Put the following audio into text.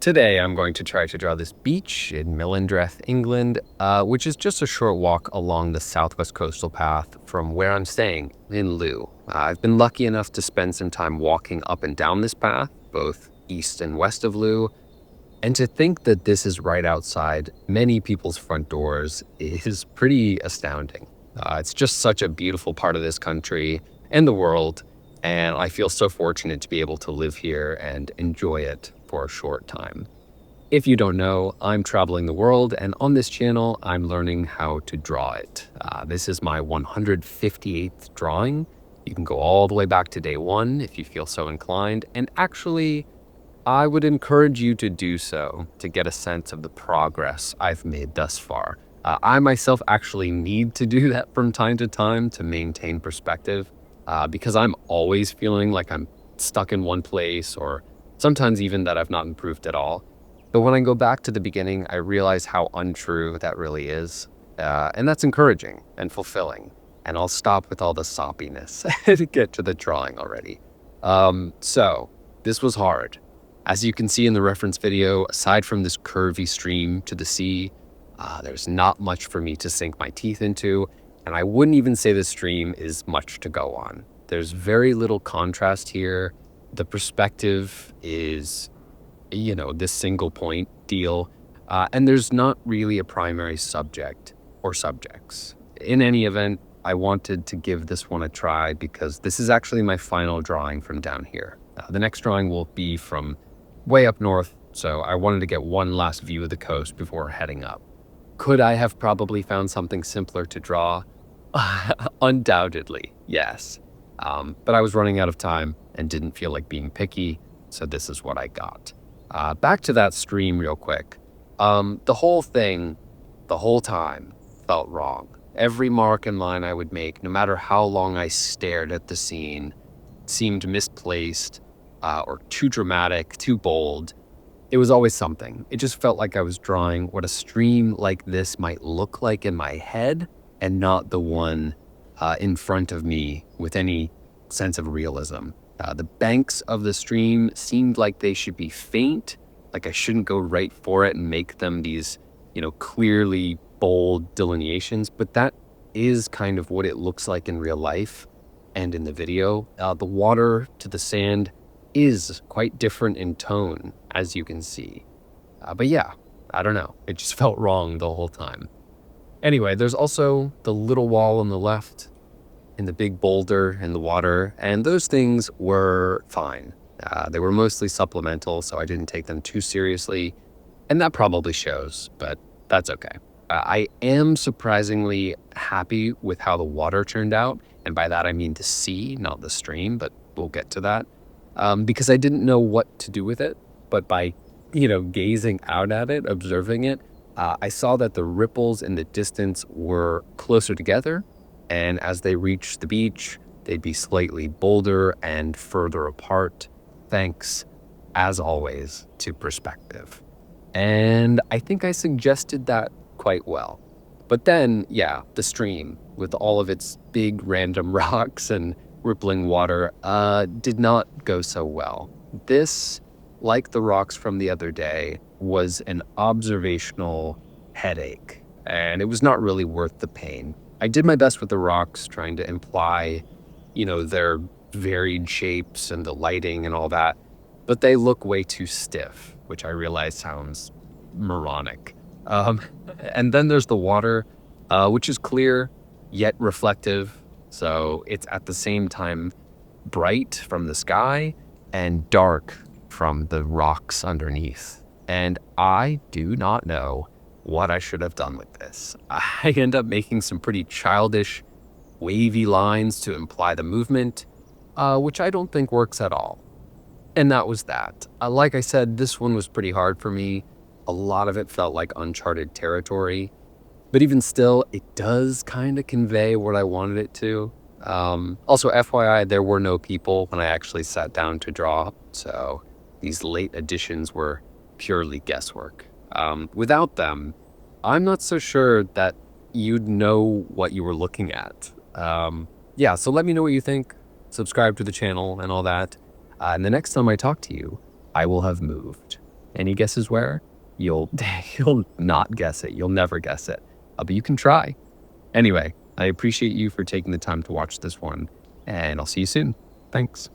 Today, I'm going to try to draw this beach in Millendreth, England, which is just a short walk along the southwest coastal path from where I'm staying in Looe. I've been lucky enough to spend some time walking up and down this path, both east and west of Looe, and to think that this is right outside many people's front doors is pretty astounding. It's just such a beautiful part of this country and the world, and I feel so fortunate to be able to live here and enjoy it for a short time. If you don't know, I'm traveling the world, and on this channel, I'm learning how to draw it. This is my 158th drawing. You can go all the way back to day one if you feel so inclined, and actually, I would encourage you to do so to get a sense of the progress I've made thus far. I myself actually need to do that from time to time to maintain perspective, because I'm always feeling like I'm stuck in one place, or sometimes even that I've not improved at all. But when I go back to the beginning, I realize how untrue that really is. And that's encouraging and fulfilling. And I'll stop with all the soppiness to get to the drawing already. So this was hard. As you can see in the reference video, aside from this curvy stream to the sea, there's not much for me to sink my teeth into, and I wouldn't even say the stream is much to go on. There's very little contrast here. The perspective is, this single point deal, and there's not really a primary subject or subjects. In any event, I wanted to give this one a try because this is actually my final drawing from down here. The next drawing will be from way up north, so I wanted to get one last view of the coast before heading up. Could I have probably found something simpler to draw? Undoubtedly, yes. But I was running out of time and didn't feel like being picky, so this is what I got. Back to that stream real quick. The whole thing, the whole time, felt wrong. Every mark and line I would make, no matter how long I stared at the scene, seemed misplaced, or too dramatic, too bold. It was always something. It just felt like I was drawing what a stream like this might look like in my head, and not the one in front of me with any sense of realism. The banks of the stream seemed like they should be faint, like I shouldn't go right for it and make them these, clearly bold delineations, but that is kind of what it looks like in real life and in the video. The water to the sand is quite different in tone, as you can see. But yeah, I don't know. It just felt wrong the whole time. Anyway, there's also the little wall on the left and the big boulder in the water, and those things were fine. They were mostly supplemental, so I didn't take them too seriously, and that probably shows, but that's okay. I am surprisingly happy with how the water turned out, and by that I mean the sea, not the stream, but we'll get to that. Because I didn't know what to do with it, but by, gazing out at it, observing it, I saw that the ripples in the distance were closer together, and as they reached the beach, they'd be slightly bolder and further apart, thanks, as always, to perspective. And I think I suggested that quite well. But then, yeah, the stream, with all of its big random rocks and rippling water, did not go so well. This, like the rocks from the other day, was an observational headache, and it was not really worth the pain. I did my best with the rocks, trying to imply, their varied shapes and the lighting and all that, but they look way too stiff, which I realize sounds moronic. And then there's the water, which is clear, yet reflective. So it's at the same time bright from the sky and dark from the rocks underneath. And I do not know what I should have done with this. I end up making some pretty childish, wavy lines to imply the movement, which I don't think works at all. And that was that. Like I said, this one was pretty hard for me. A lot of it felt like uncharted territory. But even still, it does kind of convey what I wanted it to. Also, FYI, there were no people when I actually sat down to draw, so these late additions were purely guesswork. Without them, I'm not so sure that you'd know what you were looking at. Yeah, so let me know what you think. Subscribe to the channel and all that. And the next time I talk to you, I will have moved. Any guesses where? You'll you'll not guess it. You'll never guess it. But you can try. Anyway, I appreciate you for taking the time to watch this one, and I'll see you soon. Thanks.